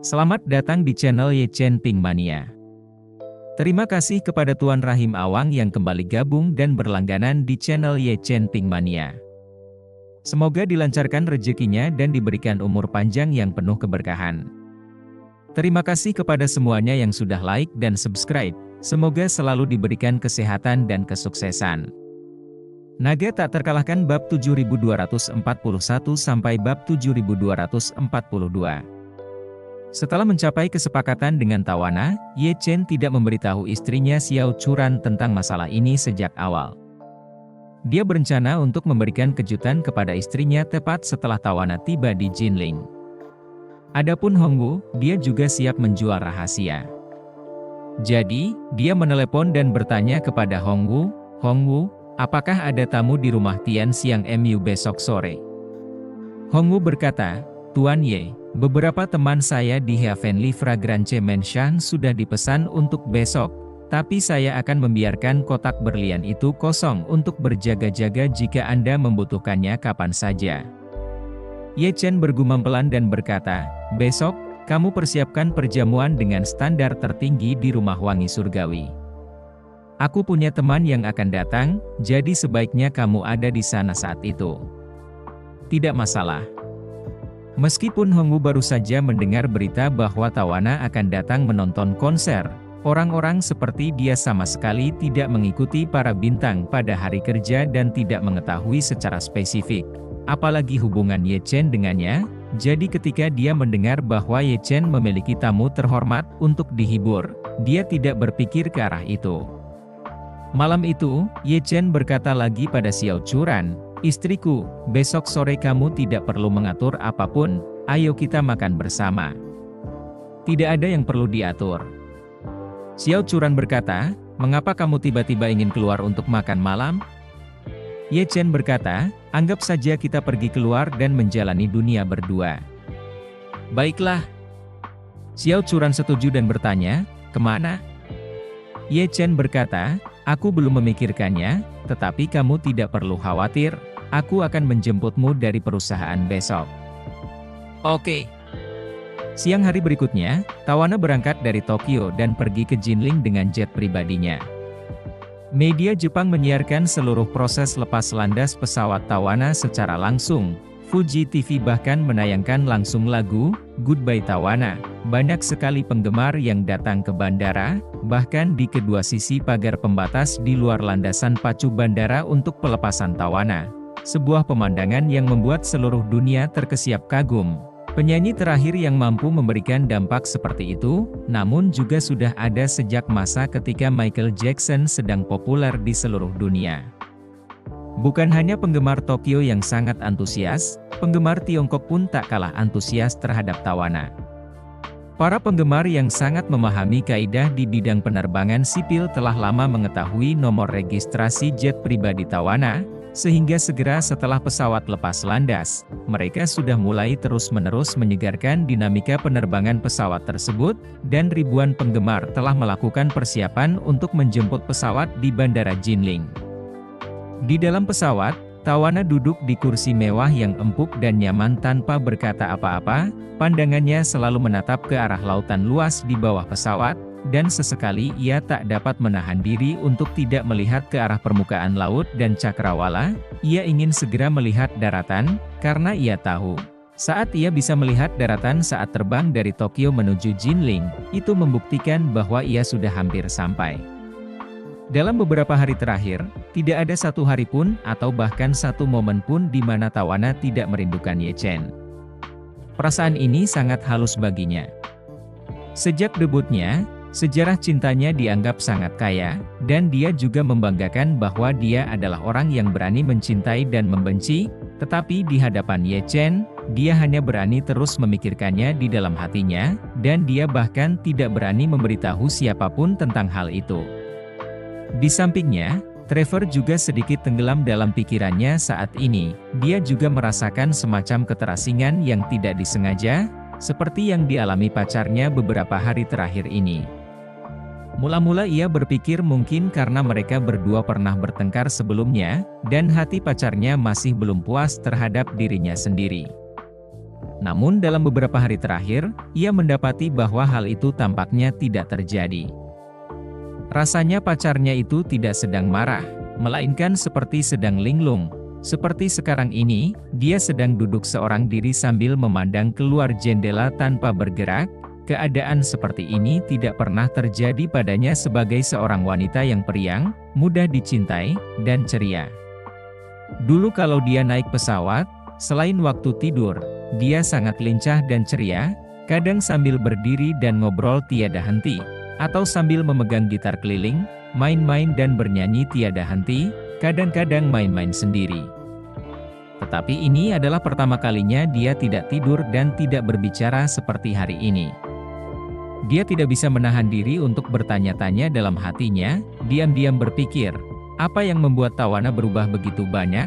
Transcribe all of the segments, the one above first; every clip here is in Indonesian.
Selamat datang di channel Ye Chen Ping Mania. Terima kasih kepada Tuan Rahim Awang yang kembali gabung dan berlangganan di channel Ye Chen Ping Mania. Semoga dilancarkan rezekinya dan diberikan umur panjang yang penuh keberkahan. Terima kasih kepada semuanya yang sudah like dan subscribe. Semoga selalu diberikan kesehatan dan kesuksesan. Naga tak terkalahkan bab 7241 sampai bab 7242. Setelah mencapai kesepakatan dengan Tawana, Ye Chen tidak memberitahu istrinya Xiao Churan tentang masalah ini sejak awal. Dia berencana untuk memberikan kejutan kepada istrinya tepat setelah Tawana tiba di Jinling. Adapun Hongwu, dia juga siap menjual rahasia. Jadi, dia menelepon dan bertanya kepada Hongwu, "Hongwu, apakah ada tamu di rumah Tian Xiang Mu besok sore?" Hongwu berkata, "Tuan Ye, beberapa teman saya di Heavenly Fragrance Mansion sudah dipesan untuk besok, tapi saya akan membiarkan kotak berlian itu kosong untuk berjaga-jaga jika Anda membutuhkannya kapan saja." Ye Chen bergumam pelan dan berkata, "Besok, kamu persiapkan perjamuan dengan standar tertinggi di rumah wangi surgawi. Aku punya teman yang akan datang, jadi sebaiknya kamu ada di sana saat itu." "Tidak masalah." Meskipun Hongwu baru saja mendengar berita bahwa Tawana akan datang menonton konser, orang-orang seperti dia sama sekali tidak mengikuti para bintang pada hari kerja dan tidak mengetahui secara spesifik, apalagi hubungan Ye Chen dengannya. Jadi ketika dia mendengar bahwa Ye Chen memiliki tamu terhormat untuk dihibur, dia tidak berpikir ke arah itu. Malam itu, Ye Chen berkata lagi pada Xiao Churan, "Istriku, besok sore kamu tidak perlu mengatur apapun, ayo kita makan bersama. Tidak ada yang perlu diatur." Xiao Churan berkata, "Mengapa kamu tiba-tiba ingin keluar untuk makan malam?" Ye Chen berkata, "Anggap saja kita pergi keluar dan menjalani dunia berdua." "Baiklah." Xiao Churan setuju dan bertanya, "Kemana?" Ye Chen berkata, "Aku belum memikirkannya, tetapi kamu tidak perlu khawatir, aku akan menjemputmu dari perusahaan besok." "Oke." Siang hari berikutnya, Tawana berangkat dari Tokyo dan pergi ke Jinling dengan jet pribadinya. Media Jepang menyiarkan seluruh proses lepas landas pesawat Tawana secara langsung. Fuji TV bahkan menayangkan langsung lagu Goodbye Tawana. Banyak sekali penggemar yang datang ke bandara, bahkan di kedua sisi pagar pembatas di luar landasan pacu bandara untuk pelepasan Tawana. Sebuah pemandangan yang membuat seluruh dunia terkesiap kagum. Penyanyi terakhir yang mampu memberikan dampak seperti itu, namun juga sudah ada sejak masa ketika Michael Jackson sedang populer di seluruh dunia. Bukan hanya penggemar Tokyo yang sangat antusias, penggemar Tiongkok pun tak kalah antusias terhadap Tawana. Para penggemar yang sangat memahami kaidah di bidang penerbangan sipil telah lama mengetahui nomor registrasi jet pribadi Tawana, sehingga segera setelah pesawat lepas landas, mereka sudah mulai terus-menerus menyegarkan dinamika penerbangan pesawat tersebut, dan ribuan penggemar telah melakukan persiapan untuk menjemput pesawat di Bandara Jinling. Di dalam pesawat, Tawana duduk di kursi mewah yang empuk dan nyaman tanpa berkata apa-apa, pandangannya selalu menatap ke arah lautan luas di bawah pesawat, dan sesekali ia tak dapat menahan diri untuk tidak melihat ke arah permukaan laut dan cakrawala. Ia ingin segera melihat daratan, karena ia tahu, saat ia bisa melihat daratan saat terbang dari Tokyo menuju Jinling, itu membuktikan bahwa ia sudah hampir sampai. Dalam beberapa hari terakhir, tidak ada satu hari pun atau bahkan satu momen pun di mana Tawana tidak merindukan Ye Chen. Perasaan ini sangat halus baginya. Sejak debutnya, sejarah cintanya dianggap sangat kaya, dan dia juga membanggakan bahwa dia adalah orang yang berani mencintai dan membenci, tetapi di hadapan Ye Chen, dia hanya berani terus memikirkannya di dalam hatinya, dan dia bahkan tidak berani memberitahu siapapun tentang hal itu. Di sampingnya, Trevor juga sedikit tenggelam dalam pikirannya saat ini. Dia juga merasakan semacam keterasingan yang tidak disengaja, seperti yang dialami pacarnya beberapa hari terakhir ini. Mula-mula ia berpikir mungkin karena mereka berdua pernah bertengkar sebelumnya, dan hati pacarnya masih belum puas terhadap dirinya sendiri. Namun dalam beberapa hari terakhir, ia mendapati bahwa hal itu tampaknya tidak terjadi. Rasanya pacarnya itu tidak sedang marah, melainkan seperti sedang linglung. Seperti sekarang ini, dia sedang duduk seorang diri sambil memandang keluar jendela tanpa bergerak. Keadaan seperti ini tidak pernah terjadi padanya sebagai seorang wanita yang periang, mudah dicintai, dan ceria. Dulu kalau dia naik pesawat, selain waktu tidur, dia sangat lincah dan ceria, kadang sambil berdiri dan ngobrol tiada henti, atau sambil memegang gitar keliling, main-main dan bernyanyi tiada henti, kadang-kadang main-main sendiri. Tetapi ini adalah pertama kalinya dia tidak tidur dan tidak berbicara seperti hari ini. Dia tidak bisa menahan diri untuk bertanya-tanya dalam hatinya, diam-diam berpikir, apa yang membuat Tawana berubah begitu banyak?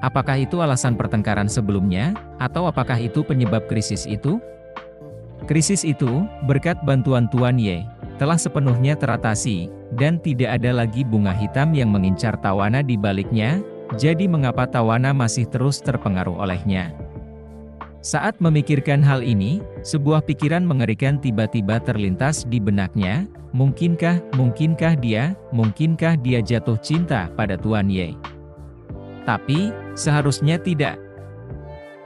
Apakah itu alasan pertengkaran sebelumnya, atau apakah itu penyebab krisis itu? Krisis itu, berkat bantuan Tuan Ye, telah sepenuhnya teratasi, dan tidak ada lagi bunga hitam yang mengincar Tawana di baliknya, jadi mengapa Tawana masih terus terpengaruh olehnya? Saat memikirkan hal ini, sebuah pikiran mengerikan tiba-tiba terlintas di benaknya, mungkinkah dia jatuh cinta pada Tuan Ye? Tapi, seharusnya tidak.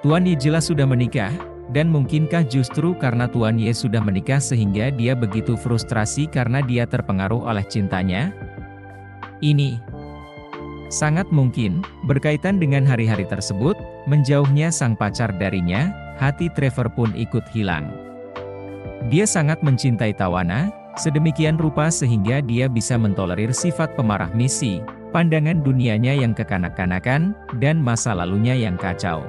Tuan Ye jelas sudah menikah, dan mungkinkah justru karena Tuan Ye sudah menikah sehingga dia begitu frustrasi karena dia terpengaruh oleh cintanya? Ini sangat mungkin berkaitan dengan hari-hari tersebut, menjauhnya sang pacar darinya, hati Trevor pun ikut hilang. Dia sangat mencintai Tawana, sedemikian rupa sehingga dia bisa mentolerir sifat pemarah misi, pandangan dunianya yang kekanak-kanakan, dan masa lalunya yang kacau.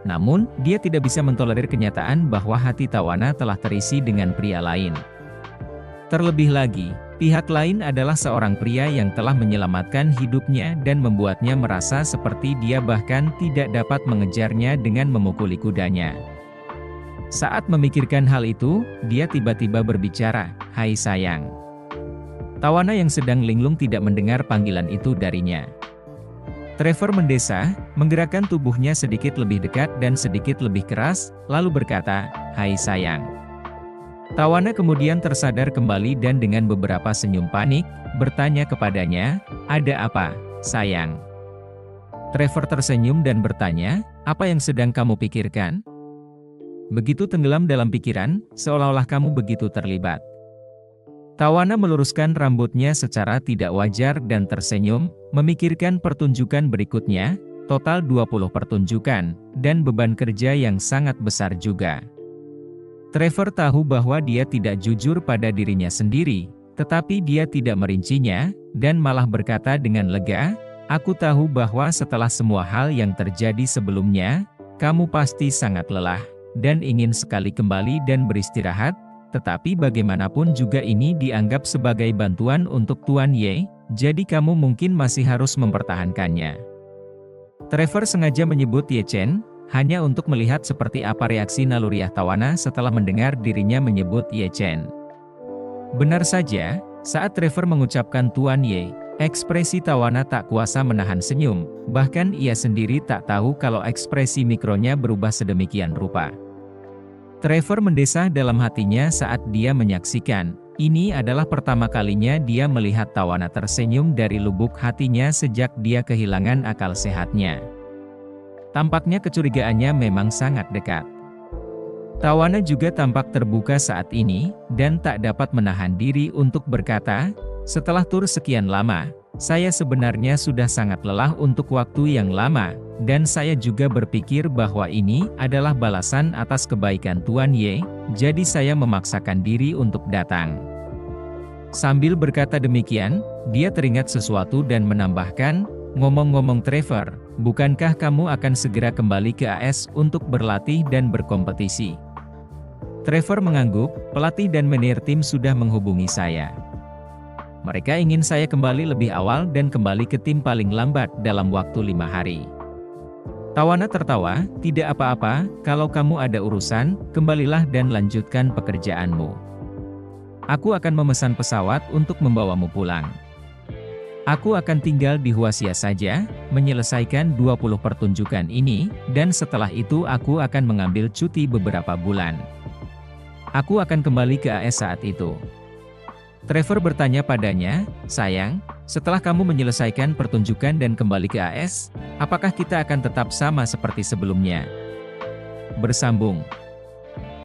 Namun, dia tidak bisa mentolerir kenyataan bahwa hati Tawana telah terisi dengan pria lain. Terlebih lagi, pihak lain adalah seorang pria yang telah menyelamatkan hidupnya dan membuatnya merasa seperti dia bahkan tidak dapat mengejarnya dengan memukuli kudanya. Saat memikirkan hal itu, dia tiba-tiba berbicara, "Hai sayang." Tawana yang sedang linglung tidak mendengar panggilan itu darinya. Trevor mendesah, menggerakkan tubuhnya sedikit lebih dekat dan sedikit lebih keras, lalu berkata, "Hai sayang." Tawana kemudian tersadar kembali dan dengan beberapa senyum panik, bertanya kepadanya, "Ada apa, sayang?" Trevor tersenyum dan bertanya, "Apa yang sedang kamu pikirkan?" Begitu tenggelam dalam pikiran, seolah-olah kamu begitu terlibat. Tawana meluruskan rambutnya secara tidak wajar dan tersenyum, memikirkan pertunjukan berikutnya, total 20 pertunjukan, dan beban kerja yang sangat besar juga. Trevor tahu bahwa dia tidak jujur pada dirinya sendiri, tetapi dia tidak merincinya, dan malah berkata dengan lega, "Aku tahu bahwa setelah semua hal yang terjadi sebelumnya, kamu pasti sangat lelah, dan ingin sekali kembali dan beristirahat, tetapi bagaimanapun juga ini dianggap sebagai bantuan untuk Tuan Ye, jadi kamu mungkin masih harus mempertahankannya." Trevor sengaja menyebut Ye Chen, hanya untuk melihat seperti apa reaksi naluriah Tawana setelah mendengar dirinya menyebut Ye Chen. Benar saja, saat Trevor mengucapkan Tuan Ye, ekspresi Tawana tak kuasa menahan senyum, bahkan ia sendiri tak tahu kalau ekspresi mikronya berubah sedemikian rupa. Trevor mendesah dalam hatinya saat dia menyaksikan, ini adalah pertama kalinya dia melihat Tawana tersenyum dari lubuk hatinya sejak dia kehilangan akal sehatnya. Tampaknya kecurigaannya memang sangat dekat. Tawana juga tampak terbuka saat ini, dan tak dapat menahan diri untuk berkata, "Setelah tur sekian lama, saya sebenarnya sudah sangat lelah untuk waktu yang lama, dan saya juga berpikir bahwa ini adalah balasan atas kebaikan Tuan Ye, jadi saya memaksakan diri untuk datang." Sambil berkata demikian, dia teringat sesuatu dan menambahkan, "Ngomong-ngomong Trevor, bukankah kamu akan segera kembali ke AS untuk berlatih dan berkompetisi?" Trevor mengangguk, "Pelatih dan manajer tim sudah menghubungi saya. Mereka ingin saya kembali lebih awal dan kembali ke tim paling lambat dalam waktu 5 hari. Tawana tertawa, "Tidak apa-apa, kalau kamu ada urusan, kembalilah dan lanjutkan pekerjaanmu. Aku akan memesan pesawat untuk membawamu pulang." Aku akan tinggal di Huaxia saja, menyelesaikan 20 pertunjukan ini, dan setelah itu aku akan mengambil cuti beberapa bulan. Aku akan kembali ke AS saat itu. Trevor bertanya padanya, sayang, setelah kamu menyelesaikan pertunjukan dan kembali ke AS, apakah kita akan tetap sama seperti sebelumnya? Bersambung.